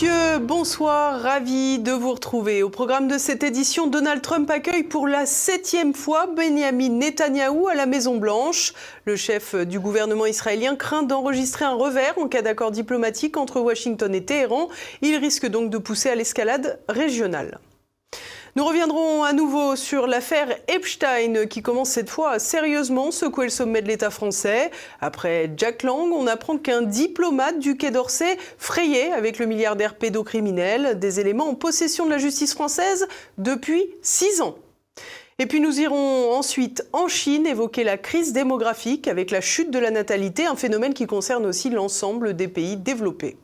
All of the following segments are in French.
messieurs, bonsoir, ravi de vous retrouver. Au programme de cette édition, Donald Trump accueille pour la 7e fois Benyamin Netanyahou à la Maison-Blanche. Le chef du gouvernement israélien craint d'enregistrer un revers en cas d'accord diplomatique entre Washington et Téhéran. Il risque donc de pousser à l'escalade régionale. Nous reviendrons à nouveau sur l'affaire Epstein qui commence cette fois à sérieusement secouer le sommet de l'État français. Après Jack Lang, on apprend qu'un diplomate du Quai d'Orsay frayait avec le milliardaire pédocriminel, des éléments en possession de la justice française depuis 6 ans. Et puis nous irons ensuite en Chine évoquer la crise démographique avec la chute de la natalité, un phénomène qui concerne aussi l'ensemble des pays développés.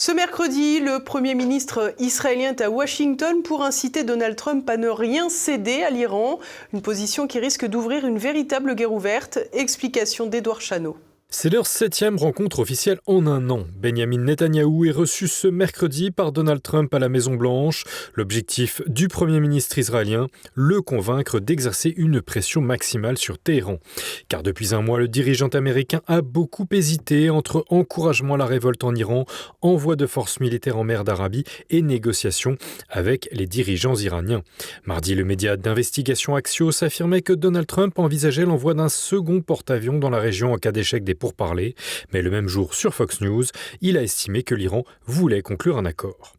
Ce mercredi, le Premier ministre israélien est à Washington pour inciter Donald Trump à ne rien céder à l'Iran, une position qui risque d'ouvrir une véritable guerre ouverte. Explication d'Édouard Chano. C'est leur 7e rencontre officielle en un an. Benyamin Netanyahou est reçu ce mercredi par Donald Trump à la Maison-Blanche. L'objectif du Premier ministre israélien, le convaincre d'exercer une pression maximale sur Téhéran. Car depuis un mois, le dirigeant américain a beaucoup hésité entre encouragement à la révolte en Iran, envoi de forces militaires en mer d'Arabie et négociations avec les dirigeants iraniens. Mardi, le média d'investigation Axios affirmait que Donald Trump envisageait l'envoi d'un second porte-avions dans la région en cas d'échec des pourparlers, mais le même jour sur Fox News, il a estimé que l'Iran voulait conclure un accord.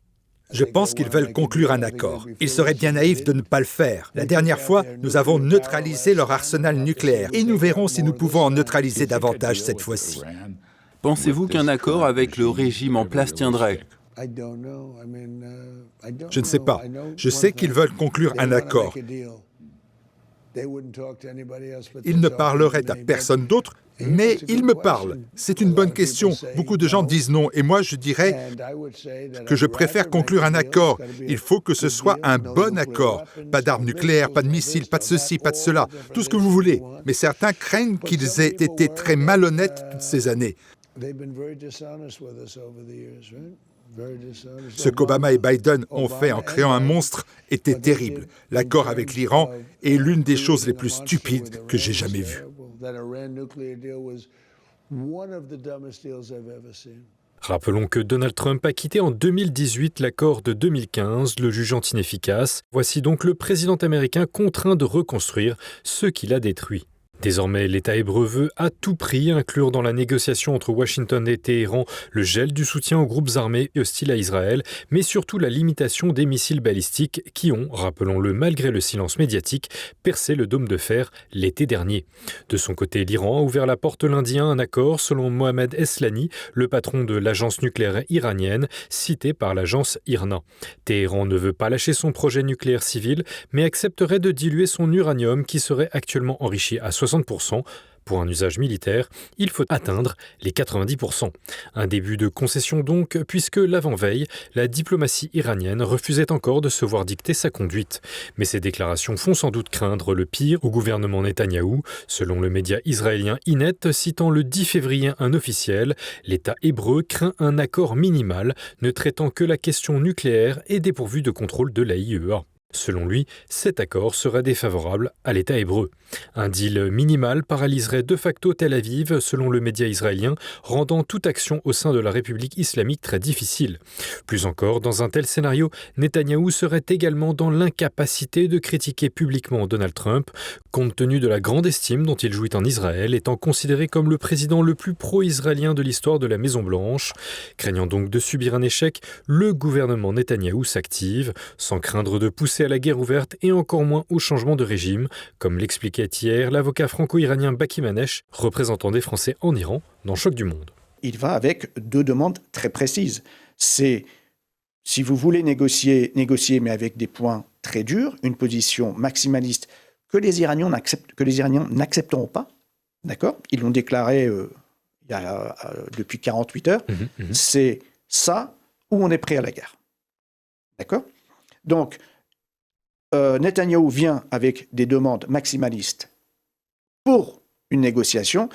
Je pense qu'ils veulent conclure un accord. Il serait bien naïf de ne pas le faire. La dernière fois, nous avons neutralisé leur arsenal nucléaire et nous verrons si nous pouvons en neutraliser davantage cette fois-ci. Pensez-vous qu'un accord avec le régime en place tiendrait ? Je ne sais pas. Je sais qu'ils veulent conclure un accord. Ils ne parleraient à personne d'autre, mais ils me parlent. C'est une bonne question. Beaucoup de gens disent non, et moi je dirais que je préfère conclure un accord. Il faut que ce soit un bon accord. Pas d'armes nucléaires, pas de missiles, pas de ceci, pas de cela, tout ce que vous voulez. Mais certains craignent qu'ils aient été très malhonnêtes toutes ces années. Ce qu'Obama et Biden ont fait en créant un monstre était terrible. L'accord avec l'Iran est l'une des choses les plus stupides que j'ai jamais vues. Rappelons que Donald Trump a quitté en 2018 l'accord de 2015, le jugeant inefficace. Voici donc le président américain contraint de reconstruire ce qu'il a détruit. Désormais, l'État hébreu veut à tout prix inclure dans la négociation entre Washington et Téhéran le gel du soutien aux groupes armés hostiles à Israël, mais surtout la limitation des missiles balistiques qui ont, rappelons-le malgré le silence médiatique, percé le dôme de fer l'été dernier. De son côté, l'Iran a ouvert la porte lundi à un accord selon Mohamed Eslani, le patron de l'agence nucléaire iranienne, cité par l'agence IRNA. Téhéran ne veut pas lâcher son projet nucléaire civil, mais accepterait de diluer son uranium qui serait actuellement enrichi à 60%. Pour un usage militaire, il faut atteindre les 90%. Un début de concession donc, puisque l'avant-veille, la diplomatie iranienne refusait encore de se voir dicter sa conduite. Mais ces déclarations font sans doute craindre le pire au gouvernement Netanyahou. Selon le média israélien Ynet, citant le 10 février un officiel, l'État hébreu craint un accord minimal ne traitant que la question nucléaire et dépourvu de contrôle de l'AIEA. Selon lui, cet accord serait défavorable à l'État hébreu. Un deal minimal paralyserait de facto Tel Aviv, selon le média israélien, rendant toute action au sein de la République islamique très difficile. Plus encore, dans un tel scénario, Netanyahou serait également dans l'incapacité de critiquer publiquement Donald Trump, compte tenu de la grande estime dont il jouit en Israël, étant considéré comme le président le plus pro-israélien de l'histoire de la Maison-Blanche. Craignant donc de subir un échec, le gouvernement Netanyahou s'active, sans craindre de pousser à la guerre ouverte et encore moins au changement de régime, comme l'expliquait hier l'avocat franco-iranien Baki Manesh, représentant des Français en Iran, dans Choc du Monde. Il va avec 2 demandes très précises. C'est, si vous voulez négocier, mais avec des points très durs, une position maximaliste que les Iraniens n'accepteront pas. D'accord ? Ils l'ont déclaré depuis 48 heures. C'est ça où on est prêt à la guerre. D'accord ? Donc, Netanyahou vient avec des demandes maximalistes pour une négociation,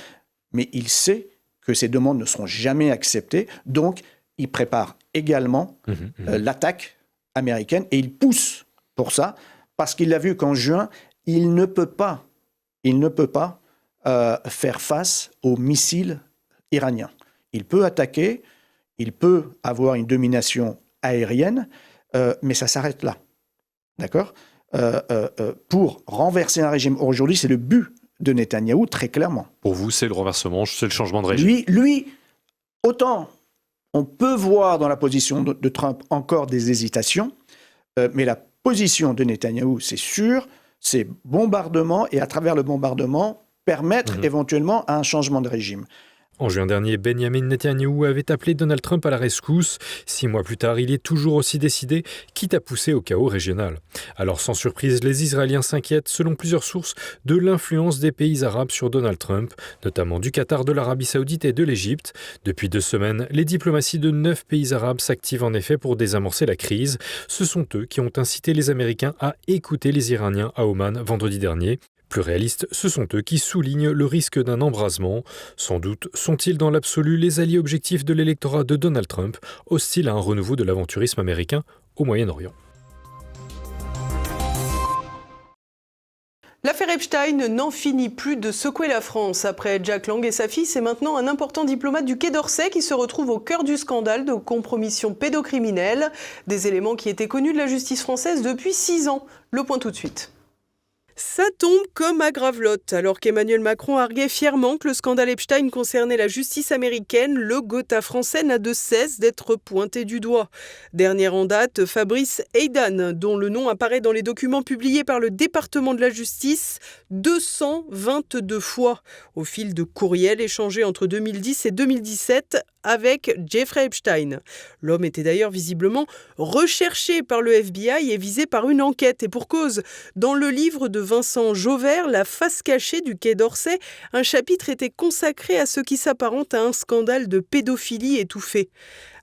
mais il sait que ces demandes ne seront jamais acceptées, donc il prépare également l'attaque américaine et il pousse pour ça, parce qu'il a vu qu'en juin, il ne peut pas faire face aux missiles iraniens. il peut attaquer, il peut avoir une domination aérienne, mais ça s'arrête là. D'accord ? Pour renverser un régime. Aujourd'hui, c'est le but de Netanyahou, très clairement. Pour vous, c'est le renversement, c'est le changement de régime. Lui, autant on peut voir dans la position de Trump encore des hésitations, mais la position de Netanyahou, c'est sûr, c'est bombardement, et à travers le bombardement, permettre éventuellement un changement de régime. En juin dernier, Benjamin Netanyahou avait appelé Donald Trump à la rescousse. 6 mois plus tard, il est toujours aussi décidé, quitte à pousser au chaos régional. Alors sans surprise, les Israéliens s'inquiètent, selon plusieurs sources, de l'influence des pays arabes sur Donald Trump, notamment du Qatar, de l'Arabie Saoudite et de l'Égypte. Depuis 2 semaines, les diplomaties de 9 pays arabes s'activent en effet pour désamorcer la crise. Ce sont eux qui ont incité les Américains à écouter les Iraniens à Oman vendredi dernier. Plus réalistes, ce sont eux qui soulignent le risque d'un embrasement. Sans doute sont-ils dans l'absolu les alliés objectifs de l'électorat de Donald Trump, hostile à un renouveau de l'aventurisme américain au Moyen-Orient. L'affaire Epstein n'en finit plus de secouer la France. Après Jack Lang et sa fille, c'est maintenant un important diplomate du Quai d'Orsay qui se retrouve au cœur du scandale de compromission pédocriminelle. Des éléments qui étaient connus de la justice française depuis 6 ans. Le point tout de suite. Ça tombe comme à Gravelotte. Alors qu'Emmanuel Macron arguait fièrement que le scandale Epstein concernait la justice américaine, le Gotha français n'a de cesse d'être pointé du doigt. Dernière en date, Fabrice Heydan, dont le nom apparaît dans les documents publiés par le département de la justice 222 fois, au fil de courriels échangés entre 2010 et 2017 avec Jeffrey Epstein. L'homme était d'ailleurs visiblement recherché par le FBI et visé par une enquête. Et pour cause, dans le livre de Vincent Jauvert, La face cachée du Quai d'Orsay, un chapitre était consacré à ce qui s'apparente à un scandale de pédophilie étouffé.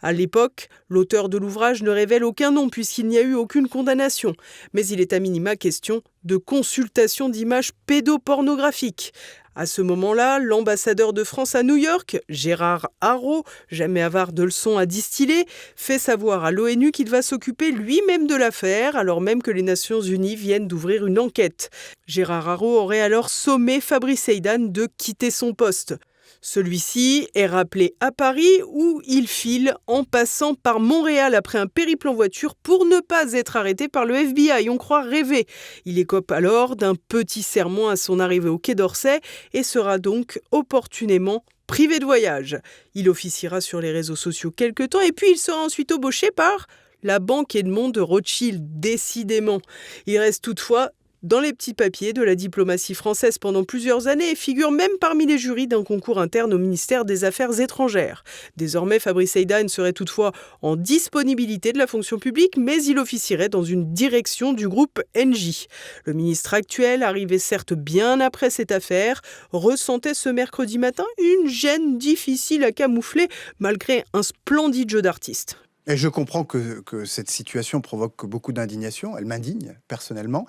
À l'époque, l'auteur de l'ouvrage ne révèle aucun nom puisqu'il n'y a eu aucune condamnation. Mais il est à minima question de consultation d'images pédopornographiques. À ce moment-là, l'ambassadeur de France à New York, Gérard Haraud, jamais avare de leçons à distiller, fait savoir à l'ONU qu'il va s'occuper lui-même de l'affaire, alors même que les Nations Unies viennent d'ouvrir une enquête. Gérard Haraud aurait alors sommé Fabrice Heydan de quitter son poste. Celui-ci est rappelé à Paris où il file en passant par Montréal après un périple en voiture pour ne pas être arrêté par le FBI. On croit rêver. Il écope alors d'un petit sermon à son arrivée au Quai d'Orsay et sera donc opportunément privé de voyage. Il officiera sur les réseaux sociaux quelque temps et puis il sera ensuite embauché par la banque Edmond de Rothschild, décidément. Il reste toutefois dans les petits papiers de la diplomatie française pendant plusieurs années et figure même parmi les jurys d'un concours interne au ministère des Affaires étrangères. Désormais, Fabrice Heydan serait toutefois en disponibilité de la fonction publique, mais il officierait dans une direction du groupe Engie. Le ministre actuel, arrivé certes bien après cette affaire, ressentait ce mercredi matin une gêne difficile à camoufler malgré un splendide jeu d'artiste. Et je comprends que cette situation provoque beaucoup d'indignation. Elle m'indigne personnellement.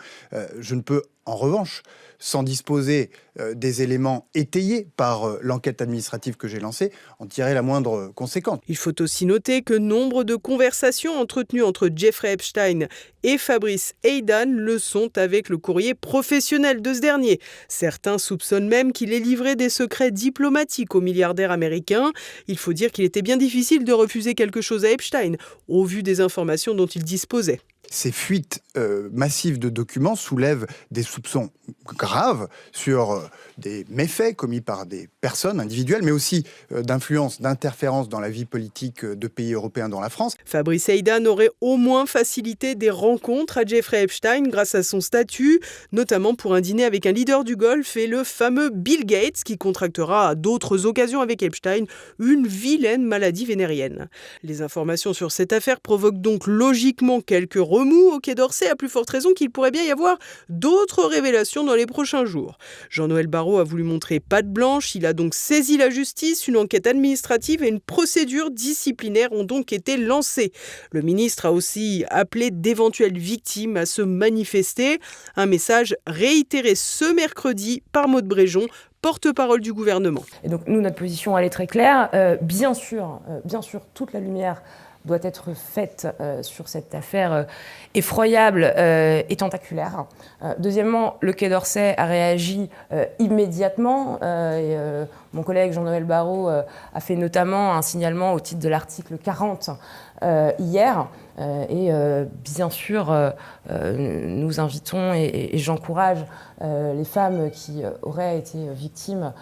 Je ne peux en revanche, sans disposer des éléments étayés par l'enquête administrative que j'ai lancée, en tirer la moindre conséquence. Il faut aussi noter que nombre de conversations entretenues entre Jeffrey Epstein et Fabrice Heydan le sont avec le courrier professionnel de ce dernier. Certains soupçonnent même qu'il ait livré des secrets diplomatiques au milliardaire américain. Il faut dire qu'il était bien difficile de refuser quelque chose à Epstein, au vu des informations dont il disposait. Ces fuites massives de documents soulèvent des soupçons graves sur des méfaits commis par des personnes individuelles, mais aussi d'influence, d'interférence dans la vie politique de pays européens dans la France. Fabrice Heydan aurait au moins facilité des rencontres à Jeffrey Epstein grâce à son statut, notamment pour un dîner avec un leader du Golfe et le fameux Bill Gates, qui contractera à d'autres occasions avec Epstein une vilaine maladie vénérienne. Les informations sur cette affaire provoquent donc logiquement quelques remous au Quai d'Orsay, à plus forte raison qu'il pourrait bien y avoir d'autres révélations dans les prochains jours. Jean-Noël Barrot a voulu montrer patte blanche, il a donc saisi la justice, une enquête administrative et une procédure disciplinaire ont donc été lancées. Le ministre a aussi appelé d'éventuelles victimes à se manifester, un message réitéré ce mercredi par Maud Bréjon, porte-parole du gouvernement. Et donc nous, notre position, elle est très claire. Bien sûr, toute la lumière doit être faite sur cette affaire effroyable et tentaculaire. Deuxièmement, le Quai d'Orsay a réagi immédiatement. Mon collègue Jean-Noël Barrot a fait notamment un signalement au titre de l'article 40 hier. Et bien sûr, nous invitons et j'encourage les femmes qui auraient été victimes,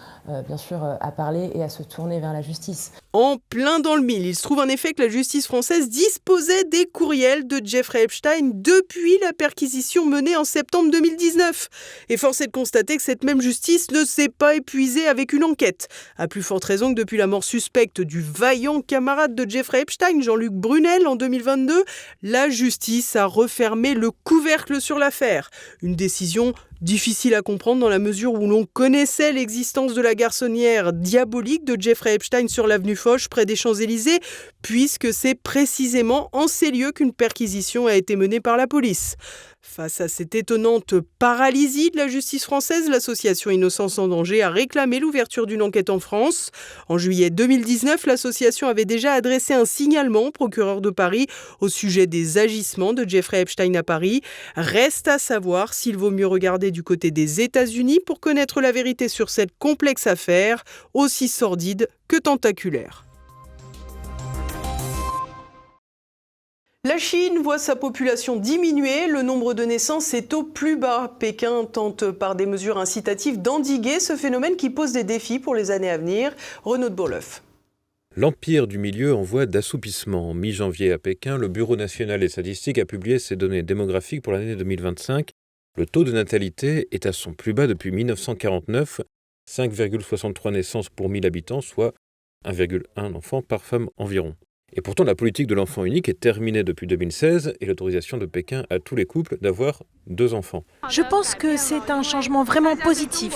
bien sûr, à parler et à se tourner vers la justice. En plein dans le mille, il se trouve en effet que la justice française disposait des courriels de Jeffrey Epstein depuis la perquisition menée en septembre 2019. Et force est de constater que cette même justice ne s'est pas épuisée avec une enquête. À plus forte raison que depuis la mort suspecte du vaillant camarade de Jeffrey Epstein, Jean-Luc Brunel, en 2022, la justice a refermé le couvercle sur l'affaire. Une décision difficile à comprendre dans la mesure où l'on connaissait l'existence de la garçonnière diabolique de Jeffrey Epstein sur l'avenue Foch près des Champs-Élysées, puisque c'est précisément en ces lieux qu'une perquisition a été menée par la police. Face à cette étonnante paralysie de la justice française, l'association Innocence en danger a réclamé l'ouverture d'une enquête en France. En juillet 2019, l'association avait déjà adressé un signalement au procureur de Paris au sujet des agissements de Jeffrey Epstein à Paris. Reste à savoir s'il vaut mieux regarder du côté des États-Unis pour connaître la vérité sur cette complexe affaire, aussi sordide que tentaculaire. La Chine voit sa population diminuer, le nombre de naissances est au plus bas. Pékin tente par des mesures incitatives d'endiguer ce phénomène qui pose des défis pour les années à venir. Renaud de Bourleuf. L'Empire du Milieu en voie d'assoupissement. Mi-janvier à Pékin, le Bureau national des statistiques a publié ses données démographiques pour l'année 2025. Le taux de natalité est à son plus bas depuis 1949, 5,63 naissances pour 1000 habitants, soit 1,1 enfant par femme environ. Et pourtant, la politique de l'enfant unique est terminée depuis 2016 et l'autorisation de Pékin à tous les couples d'avoir 2 enfants. Je pense que c'est un changement vraiment positif.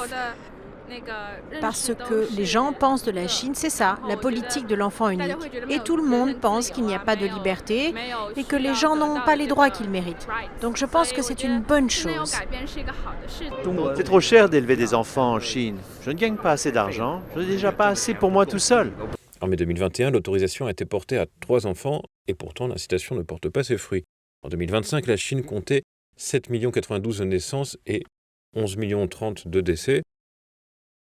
Parce que les gens pensent de la Chine, c'est ça, la politique de l'enfant unique. Et tout le monde pense qu'il n'y a pas de liberté et que les gens n'ont pas les droits qu'ils méritent. Donc je pense que c'est une bonne chose. C'est trop cher d'élever des enfants en Chine. Je ne gagne pas assez d'argent, je n'ai déjà pas assez pour moi tout seul. En mai 2021, l'autorisation a été portée à 3 enfants et pourtant l'incitation ne porte pas ses fruits. En 2025, la Chine comptait 7 92 de naissances et 11 30 de décès.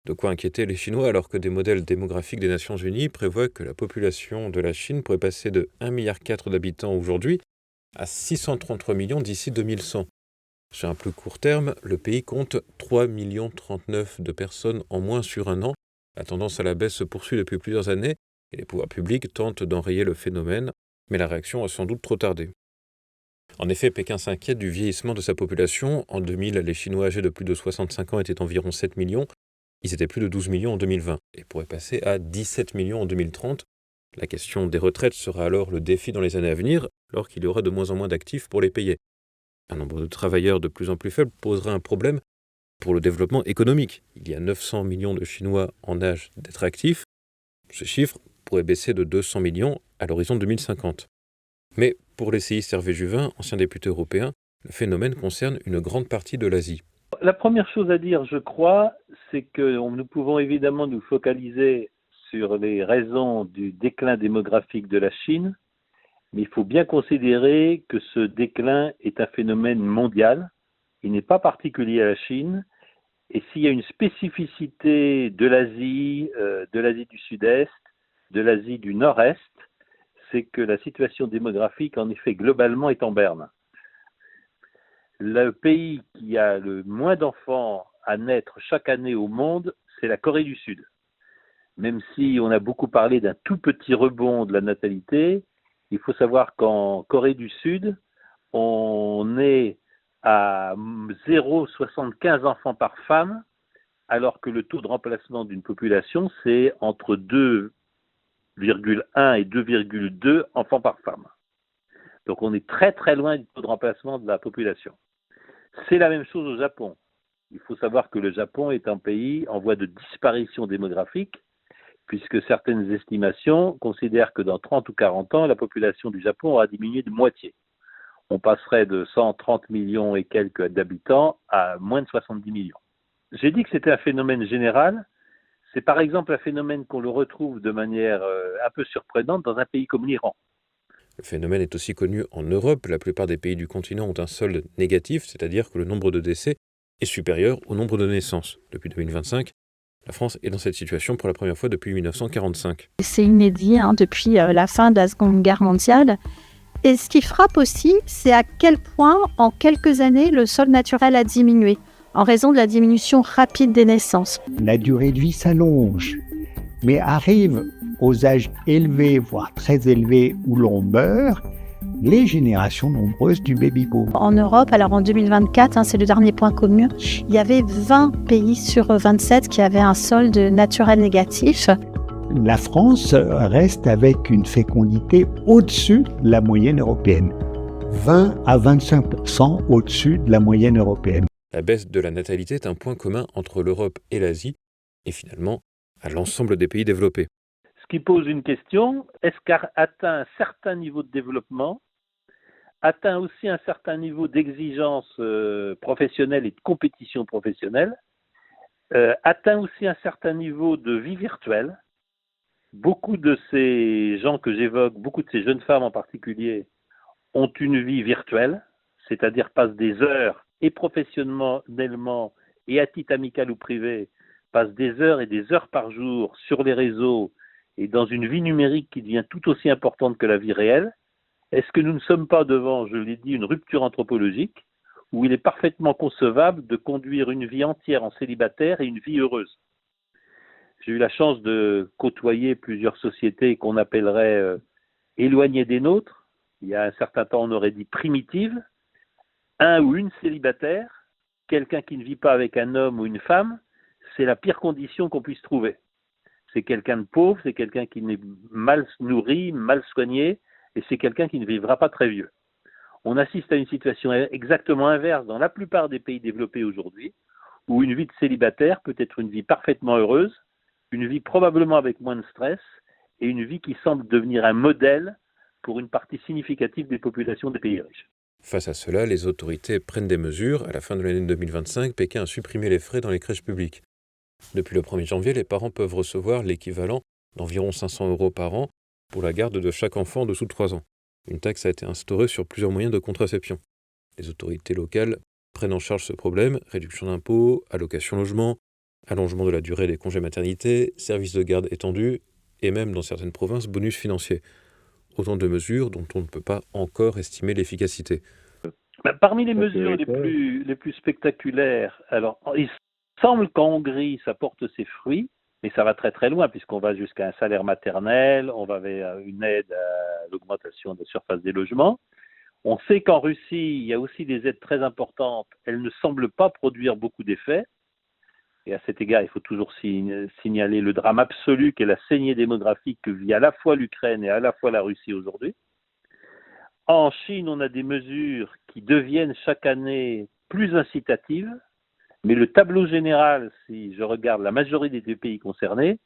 De quoi inquiéter les Chinois alors que des modèles démographiques des Nations Unies prévoient que la population de la Chine pourrait passer de 1,4 milliard d'habitants aujourd'hui à 633 millions d'ici 2100. Sur un plus court terme, le pays compte 3,39 millions de personnes en moins sur un an. La tendance à la baisse se poursuit depuis plusieurs années et les pouvoirs publics tentent d'enrayer le phénomène, mais la réaction a sans doute trop tardé. En effet, Pékin s'inquiète du vieillissement de sa population. En 2000, les Chinois âgés de plus de 65 ans étaient environ 7 millions. Ils étaient plus de 12 millions en 2020 et pourraient passer à 17 millions en 2030. La question des retraites sera alors le défi dans les années à venir, alors qu'il y aura de moins en moins d'actifs pour les payer. Un nombre de travailleurs de plus en plus faible posera un problème pour le développement économique. Il y a 900 millions de Chinois en âge d'être actifs. Ce chiffre pourrait baisser de 200 millions à l'horizon 2050. Mais pour l'essayiste Hervé Juvin, ancien député européen, le phénomène concerne une grande partie de l'Asie. La première chose à dire, je crois, c'est que nous pouvons évidemment nous focaliser sur les raisons du déclin démographique de la Chine, mais il faut bien considérer que ce déclin est un phénomène mondial. Il n'est pas particulier à la Chine. Et s'il y a une spécificité de l'Asie du Sud-Est, de l'Asie du Nord-Est, c'est que la situation démographique, en effet, globalement, est en berne. Le pays qui a le moins d'enfants à naître chaque année au monde, c'est la Corée du Sud. Même si on a beaucoup parlé d'un tout petit rebond de la natalité, il faut savoir qu'en Corée du Sud, on est à 0,75 enfants par femme, alors que le taux de remplacement d'une population, c'est entre 2,1 et 2,2 enfants par femme. Donc on est très très loin du taux de remplacement de la population. C'est la même chose au Japon. Il faut savoir que le Japon est un pays en voie de disparition démographique, puisque certaines estimations considèrent que dans 30 ou 40 ans, la population du Japon aura diminué de moitié. On passerait de 130 millions et quelques d'habitants à moins de 70 millions. J'ai dit que c'était un phénomène général. C'est par exemple un phénomène qu'on le retrouve de manière un peu surprenante dans un pays comme l'Iran. Le phénomène est aussi connu en Europe. La plupart des pays du continent ont un solde négatif, c'est-à-dire que le nombre de décès est supérieur au nombre de naissances. Depuis 2025, La France est dans cette situation pour la première fois depuis 1945. C'est inédit depuis la fin de la Seconde Guerre mondiale. Et ce qui frappe aussi, c'est à quel point, en quelques années, le sol naturel a diminué, en raison de la diminution rapide des naissances. La durée de vie s'allonge, mais arrive aux âges élevés, voire très élevés, où l'on meurt, les générations nombreuses du baby-boom. En Europe, alors en 2024, c'est le dernier point commun, il y avait 20 pays sur 27 qui avaient un solde naturel négatif. La France reste avec une fécondité au-dessus de la moyenne européenne. 20 à 25% au-dessus de la moyenne européenne. La baisse de la natalité est un point commun entre l'Europe et l'Asie, et finalement à l'ensemble des pays développés. Ce qui pose une question, est-ce qu'atteint un certain niveau de développement, atteint aussi un certain niveau d'exigence professionnelle et de compétition professionnelle, atteint aussi un certain niveau de vie virtuelle. Beaucoup de ces gens que j'évoque, beaucoup de ces jeunes femmes en particulier, ont une vie virtuelle, c'est-à-dire passent des heures, et professionnellement, et à titre amical ou privé, passent des heures et des heures par jour sur les réseaux et dans une vie numérique qui devient tout aussi importante que la vie réelle. Est-ce que nous ne sommes pas devant, je l'ai dit, une rupture anthropologique où il est parfaitement concevable de conduire une vie entière en célibataire et une vie heureuse? J'ai eu la chance de côtoyer plusieurs sociétés qu'on appellerait éloignées des nôtres. Il y a un certain temps, on aurait dit primitives. Un ou une célibataire, quelqu'un qui ne vit pas avec un homme ou une femme, c'est la pire condition qu'on puisse trouver. C'est quelqu'un de pauvre, c'est quelqu'un qui est mal nourri, mal soigné, et c'est quelqu'un qui ne vivra pas très vieux. On assiste à une situation exactement inverse dans la plupart des pays développés aujourd'hui, où une vie de célibataire peut être une vie parfaitement heureuse, une vie probablement avec moins de stress, et une vie qui semble devenir un modèle pour une partie significative des populations des pays riches. Face à cela, les autorités prennent des mesures. À la fin de l'année 2025, Pékin a supprimé les frais dans les crèches publiques. Depuis le 1er janvier, les parents peuvent recevoir l'équivalent d'environ 500 € par an pour la garde de chaque enfant en dessous de 3 ans. Une taxe a été instaurée sur plusieurs moyens de contraception. Les autorités locales prennent en charge ce problème, réduction d'impôts, allocation logement, allongement de la durée des congés maternité, services de garde étendus et même dans certaines provinces, bonus financiers. Autant de mesures dont on ne peut pas encore estimer l'efficacité. Parmi les mesures les plus spectaculaires, alors il semble qu'en Hongrie, ça porte ses fruits, mais ça va très très loin puisqu'on va jusqu'à un salaire maternel, on va vers une aide à l'augmentation de la surface des logements. On sait qu'en Russie, il y a aussi des aides très importantes. Elles ne semblent pas produire beaucoup d'effets. Et à cet égard, il faut toujours signaler le drame absolu qu'est la saignée démographique que vit à la fois l'Ukraine et à la fois la Russie aujourd'hui. En Chine, on a des mesures qui deviennent chaque année plus incitatives, mais le tableau général, si je regarde la majorité des pays concernés,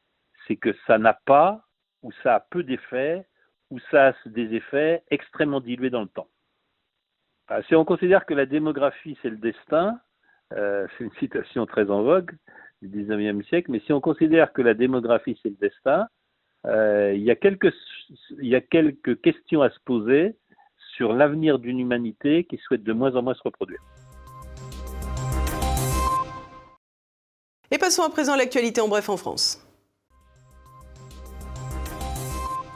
c'est que ça n'a pas, ou ça a peu d'effets, ou ça a des effets extrêmement dilués dans le temps. Alors, si on considère que la démographie, c'est le destin, c'est une citation très en vogue du 19e siècle, mais si on considère que la démographie, c'est le destin, il y a quelques questions à se poser sur l'avenir d'une humanité qui souhaite de moins en moins se reproduire. Et passons à présent à l'actualité en bref en France.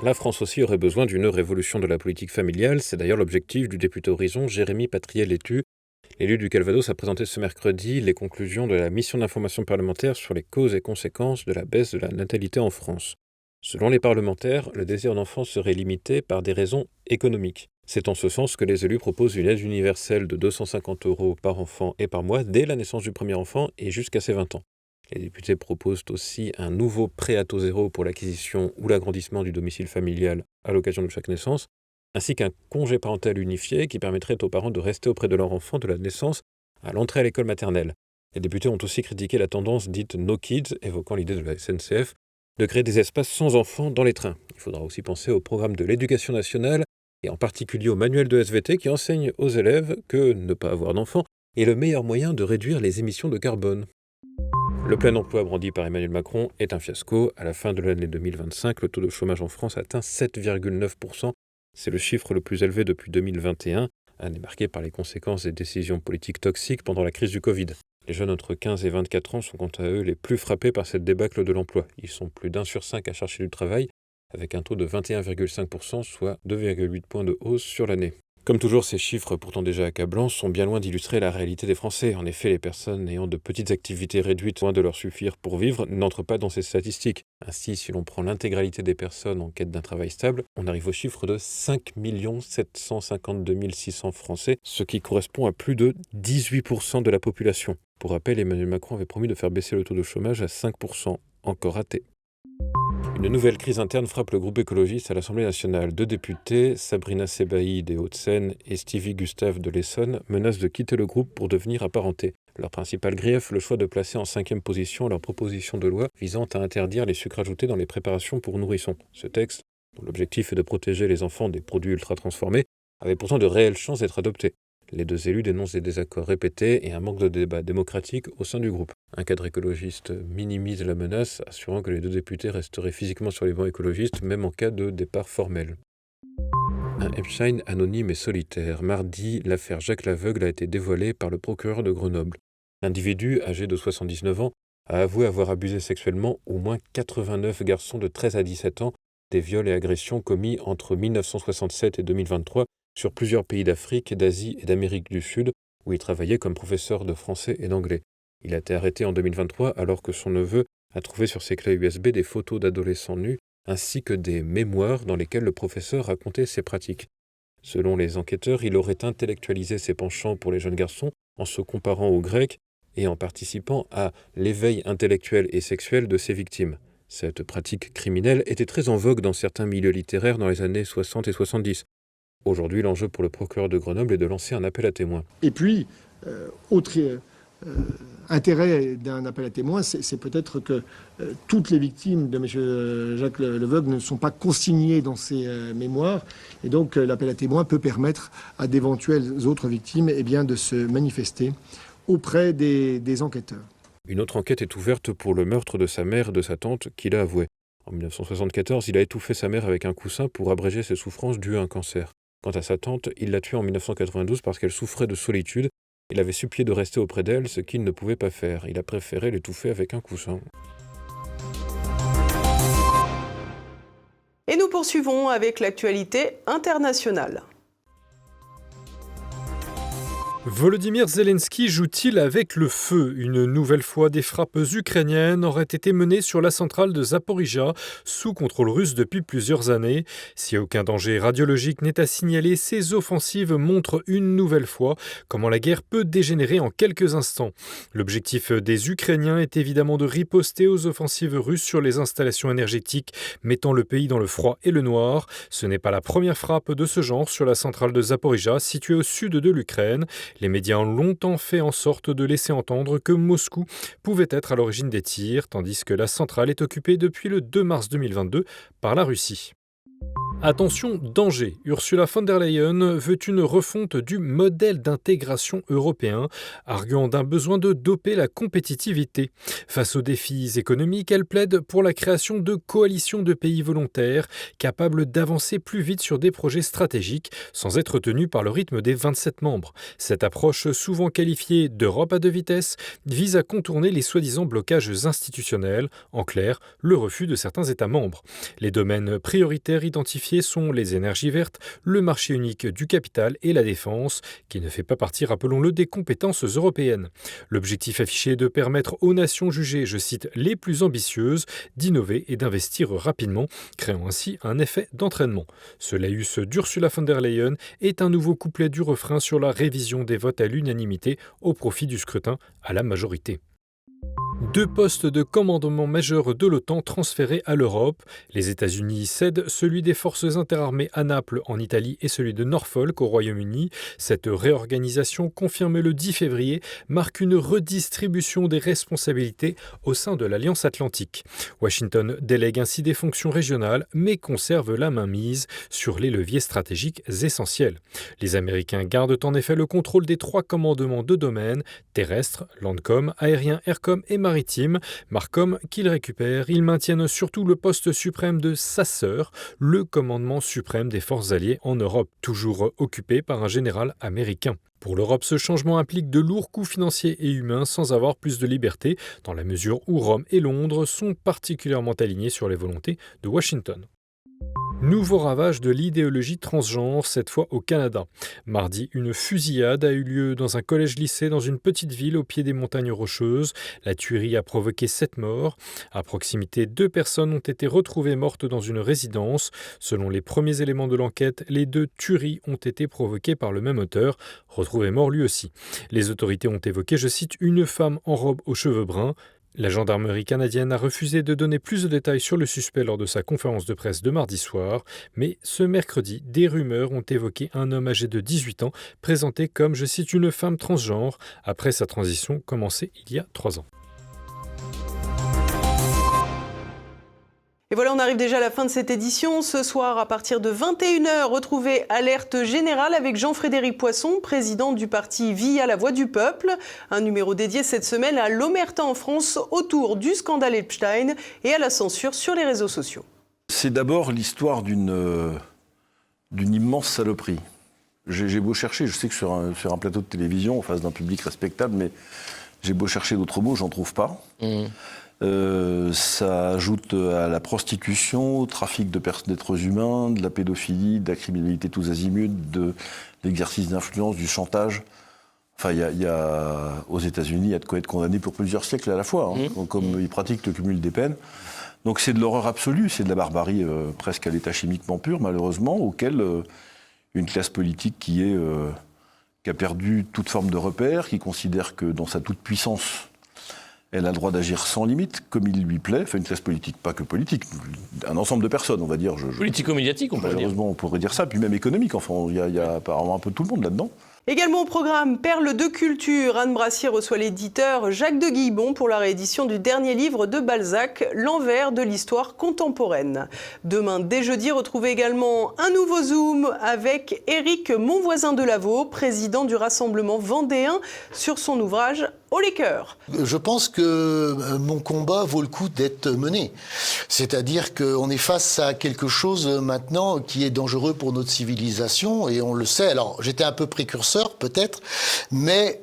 La France aussi aurait besoin d'une révolution de la politique familiale. C'est d'ailleurs l'objectif du député Horizon, Jérémy Patriel-Létu. L'élu du Calvados a présenté ce mercredi les conclusions de la mission d'information parlementaire sur les causes et conséquences de la baisse de la natalité en France. Selon les parlementaires, le désir d'enfant serait limité par des raisons économiques. C'est en ce sens que les élus proposent une aide universelle de 250 € par enfant et par mois dès la naissance du premier enfant et jusqu'à ses 20 ans. Les députés proposent aussi un nouveau prêt à taux zéro pour l'acquisition ou l'agrandissement du domicile familial à l'occasion de chaque naissance, ainsi qu'un congé parental unifié qui permettrait aux parents de rester auprès de leur enfant de la naissance à l'entrée à l'école maternelle. Les députés ont aussi critiqué la tendance dite No Kids, évoquant l'idée de la SNCF de créer des espaces sans enfants dans les trains. Il faudra aussi penser au programme de l'éducation nationale et en particulier au manuel de SVT qui enseigne aux élèves que ne pas avoir d'enfants est le meilleur moyen de réduire les émissions de carbone. Le plein emploi brandi par Emmanuel Macron est un fiasco. À la fin de l'année 2025, le taux de chômage en France atteint 7,9%. C'est le chiffre le plus élevé depuis 2021, année marquée par les conséquences des décisions politiques toxiques pendant la crise du Covid. Les jeunes entre 15 et 24 ans sont quant à eux les plus frappés par cette débâcle de l'emploi. Ils sont plus d'1 sur 5 à chercher du travail, avec un taux de 21,5%, soit 2,8 points de hausse sur l'année. Comme toujours, ces chiffres, pourtant déjà accablants, sont bien loin d'illustrer la réalité des Français. En effet, les personnes ayant de petites activités réduites, loin de leur suffire pour vivre, n'entrent pas dans ces statistiques. Ainsi, si l'on prend l'intégralité des personnes en quête d'un travail stable, on arrive au chiffre de 5 752 600 Français, ce qui correspond à plus de 18% de la population. Pour rappel, Emmanuel Macron avait promis de faire baisser le taux de chômage à 5%, encore raté. Une nouvelle crise interne frappe le groupe écologiste à l'Assemblée nationale. 2 députés, Sabrina Sebaï des Hauts-de-Seine et Stevie Gustave de l'Essonne, menacent de quitter le groupe pour devenir apparentés. Leur principal grief, le choix de placer en 5e position leur proposition de loi visant à interdire les sucres ajoutés dans les préparations pour nourrissons. Ce texte, dont l'objectif est de protéger les enfants des produits ultra-transformés, avait pourtant de réelles chances d'être adopté. Les 2 élus dénoncent des désaccords répétés et un manque de débat démocratique au sein du groupe. Un cadre écologiste minimise la menace, assurant que les 2 députés resteraient physiquement sur les bancs écologistes, même en cas de départ formel. Un Epstein anonyme et solitaire. Mardi, l'affaire Jacques Laveugle a été dévoilée par le procureur de Grenoble. L'individu, âgé de 79 ans, a avoué avoir abusé sexuellement au moins 89 garçons de 13 à 17 ans, des viols et agressions commis entre 1967 et 2023 sur plusieurs pays d'Afrique, d'Asie et d'Amérique du Sud, où il travaillait comme professeur de français et d'anglais. Il a été arrêté en 2023 alors que son neveu a trouvé sur ses clés USB des photos d'adolescents nus, ainsi que des mémoires dans lesquelles le professeur racontait ses pratiques. Selon les enquêteurs, il aurait intellectualisé ses penchants pour les jeunes garçons en se comparant aux Grecs et en participant à l'éveil intellectuel et sexuel de ses victimes. Cette pratique criminelle était très en vogue dans certains milieux littéraires dans les années 60 et 70. Aujourd'hui, l'enjeu pour le procureur de Grenoble est de lancer un appel à témoins. Et puis, autre intérêt d'un appel à témoins, c'est peut-être que toutes les victimes de M. Jacques Laveugle ne sont pas consignées dans ces mémoires. Et donc, l'appel à témoins peut permettre à d'éventuelles autres victimes de se manifester auprès des enquêteurs. Une autre enquête est ouverte pour le meurtre de sa mère et de sa tante, qu'il a avoué. En 1974, il a étouffé sa mère avec un coussin pour abréger ses souffrances dues à un cancer. Quant à sa tante, il l'a tuée en 1992 parce qu'elle souffrait de solitude. Il avait supplié de rester auprès d'elle, ce qu'il ne pouvait pas faire. Il a préféré l'étouffer avec un coussin. Et nous poursuivons avec l'actualité internationale. Volodymyr Zelensky joue-t-il avec le feu ? Une nouvelle fois, des frappes ukrainiennes auraient été menées sur la centrale de Zaporijia, sous contrôle russe depuis plusieurs années. Si aucun danger radiologique n'est à signaler, ces offensives montrent une nouvelle fois comment la guerre peut dégénérer en quelques instants. L'objectif des Ukrainiens est évidemment de riposter aux offensives russes sur les installations énergétiques, mettant le pays dans le froid et le noir. Ce n'est pas la première frappe de ce genre sur la centrale de Zaporijia, située au sud de l'Ukraine. Les médias ont longtemps fait en sorte de laisser entendre que Moscou pouvait être à l'origine des tirs, tandis que la centrale est occupée depuis le 2 mars 2022 par la Russie. Attention, danger. Ursula von der Leyen veut une refonte du modèle d'intégration européen, arguant d'un besoin de doper la compétitivité. Face aux défis économiques, elle plaide pour la création de coalitions de pays volontaires, capables d'avancer plus vite sur des projets stratégiques, sans être tenus par le rythme des 27 membres. Cette approche, souvent qualifiée d'Europe à 2 vitesses, vise à contourner les soi-disant blocages institutionnels, en clair, le refus de certains États membres. Les domaines prioritaires identifiés sont les énergies vertes, le marché unique du capital et la défense, qui ne fait pas partie, rappelons-le, des compétences européennes. L'objectif affiché est de permettre aux nations jugées, je cite, les plus ambitieuses, d'innover et d'investir rapidement, créant ainsi un effet d'entraînement. Ce laïus d'Ursula von der Leyen est un nouveau couplet du refrain sur la révision des votes à l'unanimité au profit du scrutin à la majorité. 2 postes de commandement majeurs de l'OTAN transférés à l'Europe. Les États-Unis cèdent celui des forces interarmées à Naples en Italie et celui de Norfolk au Royaume-Uni. Cette réorganisation, confirmée le 10 février, marque une redistribution des responsabilités au sein de l'Alliance Atlantique. Washington délègue ainsi des fonctions régionales, mais conserve la mainmise sur les leviers stratégiques essentiels. Les Américains gardent en effet le contrôle des 3 commandements de domaine, terrestre, landcom, aérien, aircom et maritime, maritimes, Marcom qu'ils récupèrent. Ils maintiennent surtout le poste suprême de chasseur, le commandement suprême des forces alliées en Europe, toujours occupé par un général américain. Pour l'Europe, ce changement implique de lourds coûts financiers et humains sans avoir plus de liberté, dans la mesure où Rome et Londres sont particulièrement alignés sur les volontés de Washington. Nouveau ravage de l'idéologie transgenre, cette fois au Canada. Mardi, une fusillade a eu lieu dans un collège-lycée dans une petite ville au pied des montagnes Rocheuses. La tuerie a provoqué 7 morts. À proximité, 2 personnes ont été retrouvées mortes dans une résidence. Selon les premiers éléments de l'enquête, les 2 tueries ont été provoquées par le même auteur, retrouvé mort lui aussi. Les autorités ont évoqué, je cite, une femme en robe aux cheveux bruns. La gendarmerie canadienne a refusé de donner plus de détails sur le suspect lors de sa conférence de presse de mardi soir, mais ce mercredi, des rumeurs ont évoqué un homme âgé de 18 ans, présenté comme, je cite, une femme transgenre, après sa transition commencée il y a 3 ans. Et voilà, on arrive déjà à la fin de cette édition. Ce soir, à partir de 21h, retrouvez Alerte Générale avec Jean-Frédéric Poisson, président du parti Via la Voix du Peuple. Un numéro dédié cette semaine à l'omerta en France autour du scandale Epstein et à la censure sur les réseaux sociaux. C'est d'abord l'histoire d'une immense saloperie. J'ai beau chercher, je sais que sur un plateau de télévision, en face d'un public respectable, mais j'ai beau chercher d'autres mots, j'en trouve pas. Ça ajoute à la prostitution, au trafic d'êtres humains, de la pédophilie, de la criminalité tous azimuts, de l'exercice d'influence, du chantage. Enfin, aux États-Unis, il y a de quoi être condamné pour plusieurs siècles à la fois, comme ils pratiquent le cumul des peines. Donc c'est de l'horreur absolue, c'est de la barbarie presque à l'état chimiquement pur, malheureusement, auquel une classe politique qui a perdu toute forme de repère, qui considère que dans sa toute-puissance, elle a le droit d'agir sans limite, comme il lui plaît. Enfin, une classe politique, pas que politique, un ensemble de personnes, on va dire. Politico-médiatique, on pourrait dire. Malheureusement, on pourrait dire ça, puis même économique. Enfin, il y a apparemment un peu tout le monde là-dedans. Également au programme Perles de culture, Anne Brassier reçoit l'éditeur Jacques de Guilbon pour la réédition du dernier livre de Balzac, L'envers de l'histoire contemporaine. Demain, dès jeudi, retrouvez également un nouveau Zoom avec Éric Monvoisin de Lavaux, président du Rassemblement vendéen, sur son ouvrage Haut les cœurs. Je pense que mon combat vaut le coup d'être mené. C'est-à-dire qu'on est face à quelque chose maintenant qui est dangereux pour notre civilisation, et on le sait. Alors, j'étais un peu précurseur peut-être, mais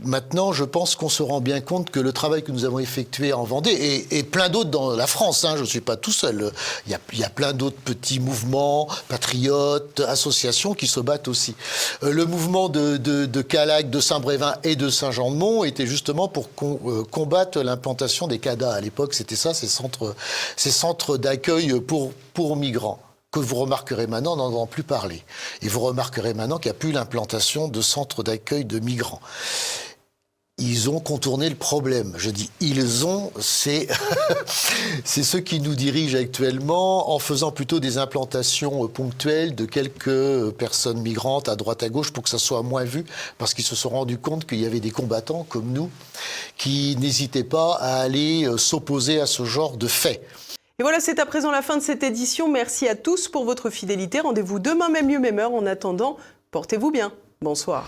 maintenant, je pense qu'on se rend bien compte que le travail que nous avons effectué en Vendée, et plein d'autres dans la France, je ne suis pas tout seul, il y a plein d'autres petits mouvements, patriotes, associations qui se battent aussi. Le mouvement de Calac, de Saint-Brévin et de Saint-Jean-de-Mont était justement pour combattre l'implantation des CADA. À l'époque, c'était ça, ces centres d'accueil pour migrants, que vous remarquerez maintenant, on n'en entend plus parler. Et vous remarquerez maintenant qu'il n'y a plus l'implantation de centres d'accueil de migrants. Ils ont contourné le problème. Je dis ils ont, c'est ceux qui nous dirigent actuellement en faisant plutôt des implantations ponctuelles de quelques personnes migrantes à droite à gauche pour que ça soit moins vu, parce qu'ils se sont rendus compte qu'il y avait des combattants comme nous qui n'hésitaient pas à aller s'opposer à ce genre de faits. Et voilà, c'est à présent la fin de cette édition. Merci à tous pour votre fidélité. Rendez-vous demain, même lieu, même heure. En attendant, portez-vous bien. Bonsoir.